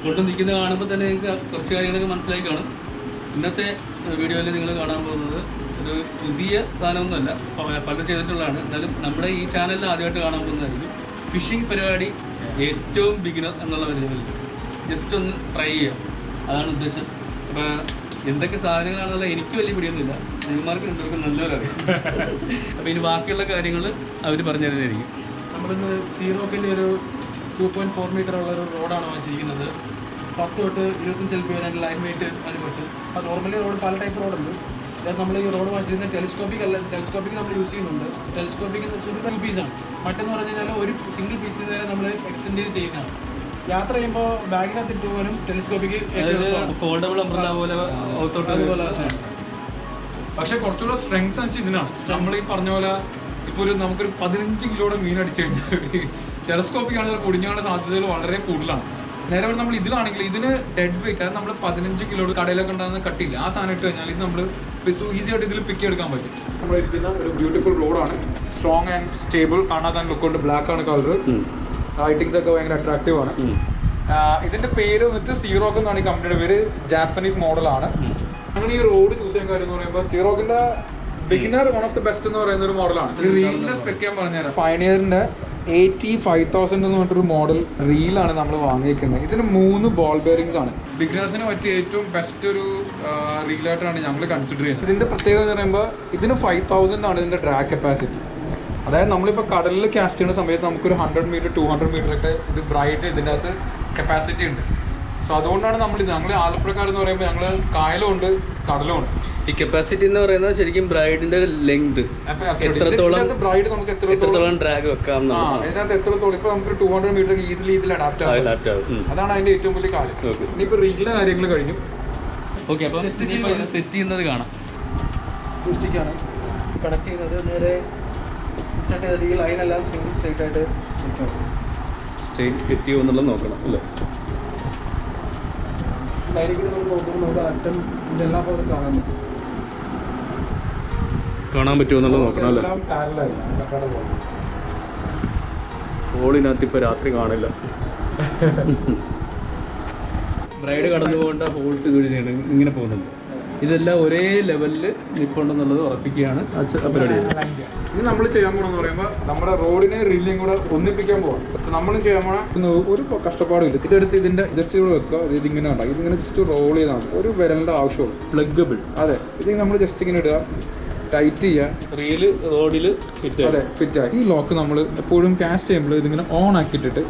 കൊണ്ട് നിൽക്കുന്നത് കാണുമ്പോൾ തന്നെ നിങ്ങൾക്ക് കുറച്ച് കാര്യങ്ങളൊക്കെ മനസ്സിലായി കാണും. ഇന്നത്തെ വീഡിയോയിൽ നിങ്ങൾ കാണാൻ പോകുന്നത് ഒരു പുതിയ സാധനമൊന്നുമല്ല, പലരും ചെയ്തിട്ടുള്ളതാണ്. എന്നാലും നമ്മുടെ ഈ ചാനലിൽ ആദ്യമായിട്ട് കാണാൻ പോകുന്നതായിരിക്കും. ഫിഷിംഗ് പരിപാടി ഏറ്റവും ബിഗിനർ എന്നുള്ള പരിപാടി ജസ്റ്റ് ഒന്ന് ട്രൈ ചെയ്യാം, അതാണ് ഉദ്ദേശം. അപ്പോൾ എന്തൊക്കെ സാധനങ്ങളാണെന്നുള്ള എനിക്ക് വലിയ പിടിയൊന്നുമില്ല, നിങ്ങൾമാർക്ക് രണ്ടുപേർക്കും നല്ലപോലെ അറിയാം. അപ്പോൾ ഇനി ബാക്കിയുള്ള കാര്യങ്ങൾ അവർ പറഞ്ഞു തരുന്നതായിരിക്കും. നമ്മളിന്ന് സീറോക്കിൻ്റെ ഒരു 2.4 മീറ്റർ ഉള്ളൊരു റോഡാണ് വാങ്ങിച്ചിരിക്കുന്നത്. 10 തൊട്ട് 25 LP വരെ ലൈൻ വെയിറ്റ് അതിന് പറ്റും. അപ്പോൾ നോർമലി റോഡ് പല ടൈപ്പ് റോഡുണ്ട്. അതായത് നമ്മൾ ഈ റോഡ് വാങ്ങിച്ചിരുന്നത് ടെലിസ്കോപ്പിക് അല്ല, ടെലിസ്കോപ്പിക് നമ്മൾ യൂസ് ചെയ്യുന്നുണ്ട്. ടെലിസ്കോപ്പിക് എന്ന് വെച്ചാൽ ഒരു പീസാണ്. മറ്റെന്ന് പറഞ്ഞു കഴിഞ്ഞാൽ ഒരു സിംഗിൾ പീസിൽ നേരെ നമ്മൾ എക്സ്റ്റെൻഡ് ചെയ്ത് ചെയ്യുന്നതാണ്. യാത്ര ചെയ്യുമ്പോൾ ബാഗിനകത്ത് ഇട്ട് പോലും ടെലിസ്കോപ്പിക്ക് ഫോൾഡബിൾ അംബ്രല്ല പോലെ അതുപോലെ. പക്ഷേ കുറച്ചുകൂടെ സ്ട്രെങ്ത് വെച്ചാൽ ഇതിനാണ്. നമ്മൾ ഈ പറഞ്ഞ പോലെ ഇപ്പോൾ നമുക്കൊരു 15 കിലോയുടെ മീൻ അടിച്ചു കഴിഞ്ഞാൽ ടെലസ്കോപ്പിക് ആണെങ്കിൽ കുടിഞ്ഞാനുള്ള സാധ്യതകൾ വളരെ കൂടുതലാണ്. നേരെ നമ്മൾ ഇതിലാണെങ്കിൽ ഇതിന് ഡെഡ് വെയിറ്റ്, അതായത് നമ്മൾ 15 കിലോ കടയിലൊക്കെ ഉണ്ടാകുന്ന കട്ടില്ല, ആ സാധനം ഇട്ട് കഴിഞ്ഞാൽ ഇത് നമ്മൾ ഈസി ആയിട്ട് ഇതിൽ പിക്ക് എടുക്കാൻ പറ്റും. നമ്മൾ ഇരിക്കുന്ന ഒരു ബ്യൂട്ടിഫുൾ റോഡാണ്, സ്ട്രോങ് ആൻഡ് സ്റ്റേബിൾ, കാണാൻ ലുക്ക് കൊണ്ട് ബ്ലാക്ക് ആണ് കളർ, ലൈറ്റിങ്സ് ഒക്കെ ഭയങ്കര അട്രാക്റ്റീവ് ആണ്. ഇതിന്റെ പേര് വന്നിട്ട് സീറോക്ക് എന്നാണ് ഈ കമ്പനിയുടെ പേര്, ജാപ്പനീസ് മോഡലാണ്. അങ്ങനെ ഈ റോഡ് ചൂസ് ചെയ്യാൻ കാര്യം എന്ന് പറയുമ്പോൾ സീറോക്കിന്റെ beginner one of the best എന്ന് പറയുന്ന ഒരു മോഡലാണ്. ഈ റീലിന്റെ സ്പെക്ക് ഞാൻ പറഞ്ഞുതരാം. പയനിയറിന്റെ 85,000 എന്ന് പറഞ്ഞിട്ടൊരു മോഡൽ റീലാണ് നമ്മൾ വാങ്ങിയിരിക്കുന്നത്. ഇതിന് 3 ബോൾ ബെയറിംഗ്സ് ആണ്. ബിഗിനേഴ്സിന് പറ്റിയ ഏറ്റവും ബെസ്റ്റ് ഒരു റീലായിട്ടാണ് ഞങ്ങൾ കൺസിഡർ ചെയ്യുന്നത്. ഇതിന്റെ പ്രത്യേകത എന്ന് പറയുമ്പോൾ ഇതിന് 5,000 ആണ് ഇതിന്റെ ഡ്രാഗ് കപ്പാസിറ്റി. അതായത് നമ്മളിപ്പോൾ കടലിൽ കാസ്റ്റ് ചെയ്യുന്ന സമയത്ത് നമുക്കൊരു 100 മീറ്റർ 200 മീറ്റർ ഒക്കെ ഇത് ബ്രൈറ്റ് ഇതിൻ്റെ അകത്ത് കപ്പാസിറ്റി ഉണ്ട്. സോ അതുകൊണ്ടാണ് ഞങ്ങൾ ആലപ്പുഴക്കാരെന്ന് പറയുമ്പോൾ ഞങ്ങൾ കായലും ഉണ്ട് കടലും ഉണ്ട്. ഈ കപ്പാസിറ്റി എന്ന് പറയുന്നത് ശരിക്കും ബ്രൈഡിന്റെ ലെങ്ത്, എത്രത്തോളം ബ്രൈഡ് നമുക്ക് എത്രത്തോളം ഡ്രാഗ് വെക്കാം, അതിനകത്ത് എത്രത്തോളം ഇപ്പോൾ നമുക്ക് 200 മീറ്റർ ഈസിലി ഇതിൽ അഡാപ്റ്റ് ആവും. അതാണ് അതിന്റെ ഏറ്റവും വലിയ കാര്യം. ഇനിയിപ്പോൾ റീലിലെ കാര്യങ്ങൾ കഴിഞ്ഞു. ഓക്കെ, അപ്പോൾ സെറ്റ് ചെയ്യുന്നത് കാണാം. സ്റ്റിക്കാണ് കണക്ട് ചെയ്യുന്നത്. നേരെ ഈ ലൈനെല്ലാം സിംഗിൾ സ്ട്രേറ്റ് ആയിട്ട് സ്ട്രേറ്റ് എത്തിയോ എന്നുള്ളത് നോക്കണം അല്ലേ? ലൈനിൽ നമ്മൾ നോക്കുമ്പോൾ നമുക്ക് അറ്റം ഇതെല്ലാം പോലെ കാണാൻ പറ്റുമോ എന്നുള്ളത് നോക്കണം അല്ലേ? ഹോളിനകത്ത് ഇപ്പോൾ രാത്രി കാണില്ല. ബ്രൈഡ് കടന്നു പോകേണ്ട ഹോൾസ് ഇങ്ങനെ പോകുന്നുണ്ട്. ഇതെല്ലാം ഒരേ ലെവലിൽ നിൽപ്പുണ്ടെന്നുള്ളത് ഉറപ്പിക്കുകയാണ് പരിപാടി. ഇത് നമ്മൾ ചെയ്യാൻ പോകണമെന്ന് പറയുമ്പോൾ നമ്മുടെ റോഡിനെ റീലിയും കൂടെ ഒന്നിപ്പിക്കാൻ പോകാം. നമ്മളും ചെയ്യാൻ പോകണം, ഒരു കഷ്ടപ്പാടും ഇല്ല. ഇതെടുത്ത് ഇതിൻ്റെ ഇതച്ച് വെക്കുക, ഇതിങ്ങനെ ഉണ്ടാകും. ഇതിങ്ങനെ ജസ്റ്റ് റോൾ ചെയ്താൽ മതി, ഒരു വിരലിൻ്റെ ആവശ്യമുള്ളൂ. പ്ലഗബിൾ. അതെ, ഇത് നമ്മൾ ജസ്റ്റ് ഇങ്ങനെ ഇടുക, ടൈറ്റ് ചെയ്യുക, റീല് റോഡിൽ ഫിറ്റ്. അതെ, ഫിറ്റായി. ഈ ലോക്ക് നമ്മൾ എപ്പോഴും കാസ്റ്റ് ചെയ്യുമ്പോൾ ഇതിങ്ങനെ ഓൺ ആക്കിയിട്ടിട്ട്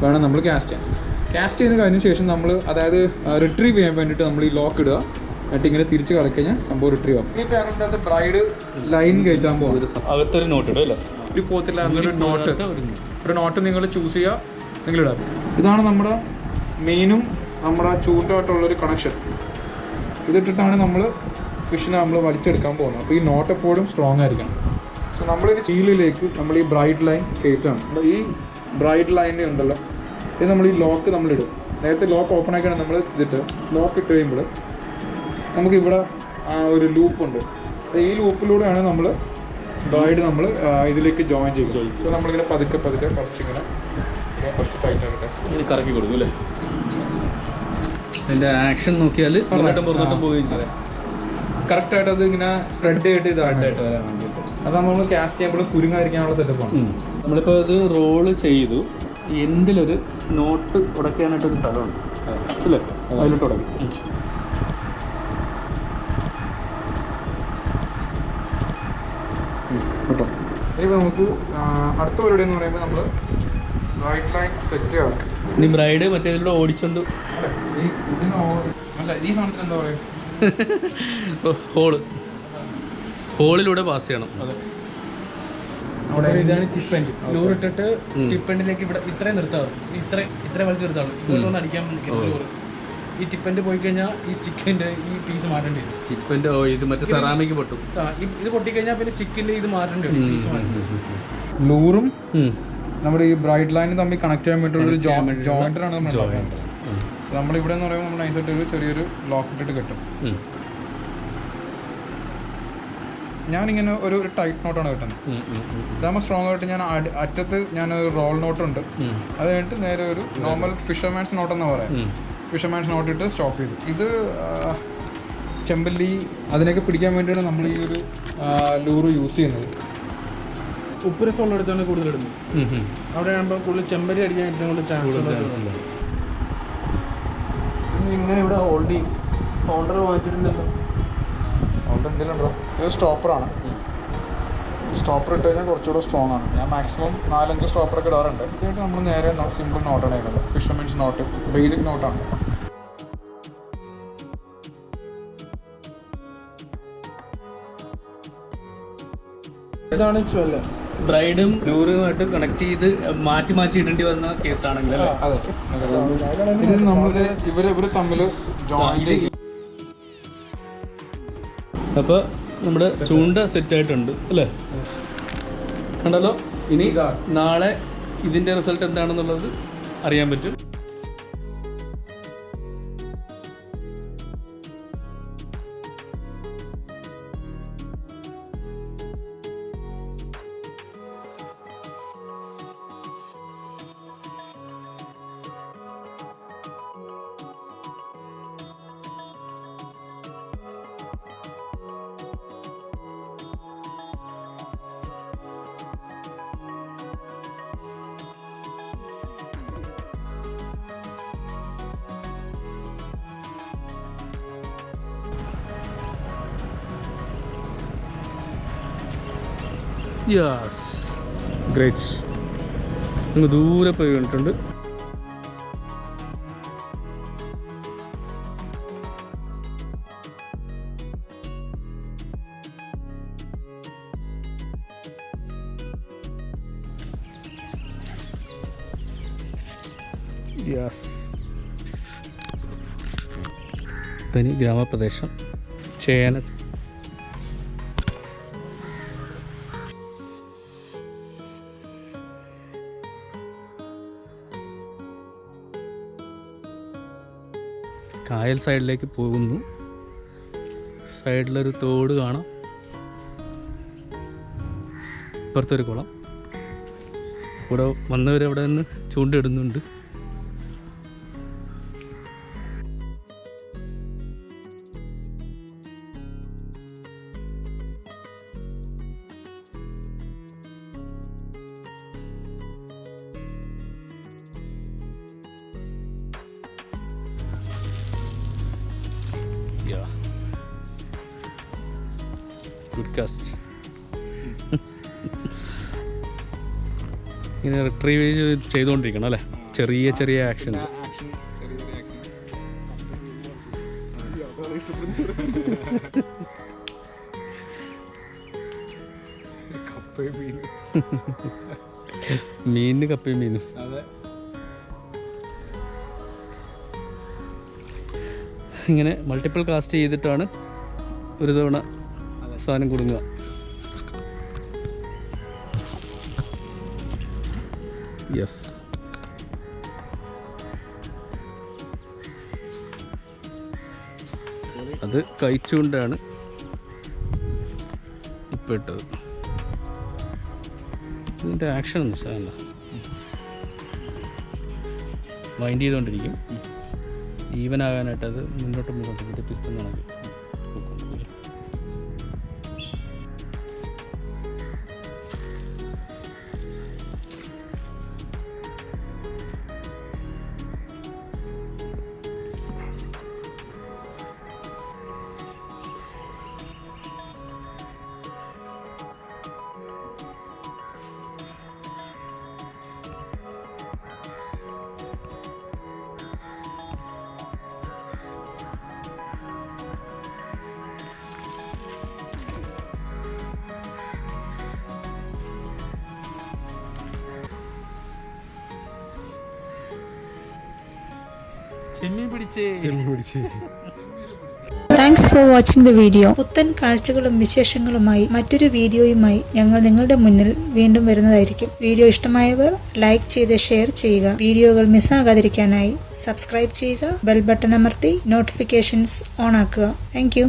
വേണം നമ്മൾ കാസ്റ്റ് ചെയ്യാൻ. കാസ്റ്റ് ചെയ്ത് കഴിഞ്ഞ ശേഷം നമ്മൾ അതായത് റിട്രീവ് ചെയ്യാൻ വേണ്ടിയിട്ട് നമ്മൾ ഈ ലോക്ക് ഇടുക, എന്നിട്ട് ഇങ്ങനെ തിരിച്ച് കളിക്കഴിഞ്ഞാൽ സംഭവം റിട്രീവ് ആവും. ഈ പേരൻ്റെ അത് ബ്രൈഡ് ലൈൻ കയറ്റാൻ പോകുന്നത് അകത്തൊരു നോട്ട് ഇടും അല്ലേ? ഇത് പോകത്തില്ല, എന്നൊരു നോട്ട് നിങ്ങൾ ചൂസ് ചെയ്യുക, നിങ്ങളിടാം. ഇതാണ് നമ്മുടെ മെയിനും നമ്മുടെ ചൂണ്ടുമായിട്ടുള്ളൊരു കണക്ഷൻ. ഇതിട്ടിട്ടാണ് നമ്മൾ ഫിഷിനെ നമ്മൾ വലിച്ചെടുക്കാൻ പോകുന്നത്. അപ്പോൾ ഈ നോട്ട് എപ്പോഴും സ്ട്രോങ് ആയിരിക്കണം. സോ നമ്മളിത് ചീലിലേക്ക് നമ്മൾ ഈ ബ്രൈഡ് ലൈൻ കയറ്റാണ്. ഈ ബ്രൈഡ് ലൈൻ ഉണ്ടല്ലോ, ഇത് നമ്മൾ ഈ ലോക്ക് നമ്മളിടും. നേരത്തെ ലോക്ക് ഓപ്പൺ ആക്കിയാണ് നമ്മൾ ഇതിട്ട് ലോക്ക് ഇട്ട് കഴിയുമ്പോൾ നമുക്കിവിടെ ഒരു ലൂപ്പുണ്ട്. ഈ ലൂപ്പിലൂടെയാണ് നമ്മൾ ബ്രൈഡ് നമ്മൾ ഇതിലേക്ക് ജോയിൻ ചെയ്യുന്നത്. സോ നമ്മളിങ്ങനെ പതുക്കെ കുറച്ചിങ്ങനെ കുറച്ച് ടൈറ്റ് ആകട്ടെ, ഇങ്ങനെ കറക്കി കൊടുക്കും അല്ലേ? അതിൻ്റെ ആക്ഷൻ നോക്കിയാൽ പുറത്തോട്ടും പോവുകയും ചെയ്യും. കറക്റ്റായിട്ട് അത് ഇങ്ങനെ സ്പ്രെഡ് ചെയ്തിട്ട് ഇതായിട്ടായിട്ട് വരാൻ വേണ്ടിയിട്ട്. അത് നമ്മൾ കാസ്റ്റ് ചെയ്യുമ്പോൾ കുരുങ്ങാതിരിക്കാനുള്ള സെറ്റപ്പാണ്. നമ്മളിപ്പോൾ ഇത് റോള് ചെയ്തു, എന്തിലൊരു നോട്ട് ഉടയ്ക്കാനായിട്ടൊരു സ്ഥലമുണ്ട് അല്ലേ? അതിലോട്ട് ഉടക്കും. കേട്ടോ, ഇനി നമുക്ക് അടുത്ത പരിപാടി എന്ന് പറയുമ്പോൾ നമ്മൾ റൈറ്റ് ലൈൻ സെറ്റ് ചെയ്യണം. ഇനി ബ്രൈഡ് മറ്റേതിലൂടെ ഓടിച്ചോണ്ട് അല്ല, ഈ സാധനത്തിന് എന്താ പറയുക, ഹോളിലൂടെ പാസ് ചെയ്യണം. അതെ, അവിടെ ഇതാണ് ടിപ്പെൻഡ്. ലൂർ ഇട്ടിട്ട് ടിപ്പെൻഡിലേക്ക് ഇവിടെ ഇത്രയും നിർത്താവും, ഇത്ര വലിച്ച് നിർത്താവും. ഇങ്ങോട്ടൊന്ന് അടിക്കാൻ ലൂർ. ഈ ടിപ്പെൻഡ് പോയി കഴിഞ്ഞാൽ ഈ സ്റ്റിക്കിന്റെ ഈ പീസ് മാറ്റേണ്ടി വരും. ടിപ്പെൻഡ് ഇത് മറ്റേ സെറാമിക് പൊട്ടും. ഇത് പൊട്ടിക്കഴിഞ്ഞാൽ പിന്നെ സ്റ്റിക്കിന്റെ ഇത് മാറ്റേണ്ടി വരും, പീസ് മാറ്റേണ്ടി വരും. ലൂറും നമ്മുടെ ഈ ബ്രൈഡ് ലൈനും തമ്മിൽ കണക്ട് ചെയ്യാൻ വേണ്ടിയുള്ള ഒരു ജോയിന്ററാണ് നമ്മളിവിടെ എന്ന് പറയുമ്പോൾ നമ്മൾ നൈസായിട്ട് ഒരു ചെറിയൊരു ലോക്ക് ഇട്ടിട്ട് കെട്ടും. ഞാനിങ്ങനെ ഒരു ടൈറ്റ് നോട്ടാണ് കിട്ടുന്നത്. ഇതാകുമ്പോൾ സ്ട്രോങ് ആയിട്ട് ഞാൻ അറ്റത്ത് ഞാനൊരു റോൾ നോട്ടുണ്ട്. അത് കഴിഞ്ഞിട്ട് നേരെ ഒരു നോർമൽ ഫിഷർമാൻസ് നോട്ടെന്ന് പറയാം. ഫിഷർമാൻസ് നോട്ട് ഇട്ട് സ്റ്റോപ്പ് ചെയ്തു. ഇത് ചെമ്പല്ലി അതിനൊക്കെ പിടിക്കാൻ വേണ്ടിയാണ് നമ്മൾ ഈ ഒരു ലൂറ് യൂസ് ചെയ്യുന്നത്. ഉപ്പ് രസമുള്ളിടത്താണ് കൂടുതൽ ഇടുന്നത്. അവിടെ ആകുമ്പോൾ കൂടുതൽ ചെമ്പല്ലി അടിക്കാൻ ഏറ്റവും കൂടുതൽ ചാൻസ് ഇല്ല. ഇങ്ങനെ ഇവിടെ ഹോൾഡ് ചെയ്യും. ഹോൾഡർ മാറ്റിയിട്ടുണ്ടല്ലോ. ഹോൾഡർ എന്തെങ്കിലുണ്ടോ? ഇത് സ്റ്റോപ്പറാണ്. സ്റ്റോപ്പർ ഇട്ട് കഴിഞ്ഞാൽ കുറച്ചുകൂടെ സ്ട്രോങ് ആണ്. ഞാൻ മാക്സിമം 4-5 സ്റ്റോപ്പറൊക്കെ ഇടാറുണ്ട്. ഇതായിട്ട് നമ്മൾ നേരെ സിമ്പിൾ നോട്ടാണ് ഇടുന്നത്. ഫിഷർമെൻസ് നോട്ട്, ബേസിക് നോട്ടാണ്. ഇതാണ് ബ്രൈഡും ലൂറുമായിട്ട് കണക്ട് ചെയ്ത് മാറ്റി ഇടേണ്ടി വന്ന കേസാണെങ്കിൽ അതെ, ഇത് നമ്മൾ ഇവര് തമ്മിൽ ജോയിന്റ്. അപ്പോൾ നമ്മുടെ ചൂണ്ട സെറ്റായിട്ടുണ്ട് അല്ലേ? കണ്ടല്ലോ. ഇനി നാളെ ഇതിൻ്റെ റിസൾട്ട് എന്താണെന്നുള്ളത് അറിയാൻ പറ്റും. Yes, great. അങ്ങ് ദൂരെ പോയി കണ്ടിട്ടുണ്ട്. യെസ്, തനി ഗ്രാമപ്രദേശം. ചേന കായൽ സൈഡിലേക്ക് പോകുന്നു. സൈഡിലൊരു തോട് കാണാം. ഇപ്പുറത്തൊരു കുളം. ഇവിടെ വന്നവരവിടെ നിന്ന് ചൂണ്ടിടുന്നുണ്ട്. Good cast. ഇങ്ങനെ റിട്രീവ് ചെയ്തുകൊണ്ടിരിക്കണം അല്ലേ? ചെറിയ ചെറിയ ആക്ഷൻസ്. മീനിന് കപ്പയും മീനും. ഇങ്ങനെ മൾട്ടിപ്പിൾ കാസ്റ്റ് ചെയ്തിട്ടാണ് ഒരു തവണ സാധനം കൊടുക്കുക. യെസ്, അത് കഴിച്ചുകൊണ്ടാണ് ഇപ്പം ഇട്ടത്. ഇതിൻ്റെ ആക്ഷൻ ഒന്നും സാധനമല്ല. വൈൻഡ് ചെയ്തുകൊണ്ടിരിക്കും. ഈവൻ ആകാനായിട്ട് അത് മുന്നോട്ട് പിസ്റ്റൺ കണക്ക്. Thanks for watching the video. പുത്തൻ കാഴ്ചകളും വിശേഷങ്ങളുമായി മറ്റൊരു വീഡിയോയുമായി ഞങ്ങൾ നിങ്ങളുടെ മുന്നിൽ വീണ്ടും വരുന്നതായിരിക്കും. വീഡിയോ ഇഷ്ടമായവർ ലൈക്ക് ചെയ്ത് ഷെയർ ചെയ്യുക. വീഡിയോകൾ മിസ്സാകാതിരിക്കാനായി സബ്സ്ക്രൈബ് ചെയ്യുക. ബെൽ ബട്ടൺ അമർത്തി നോട്ടിഫിക്കേഷൻസ് ഓൺ ആക്കുക. Thank you.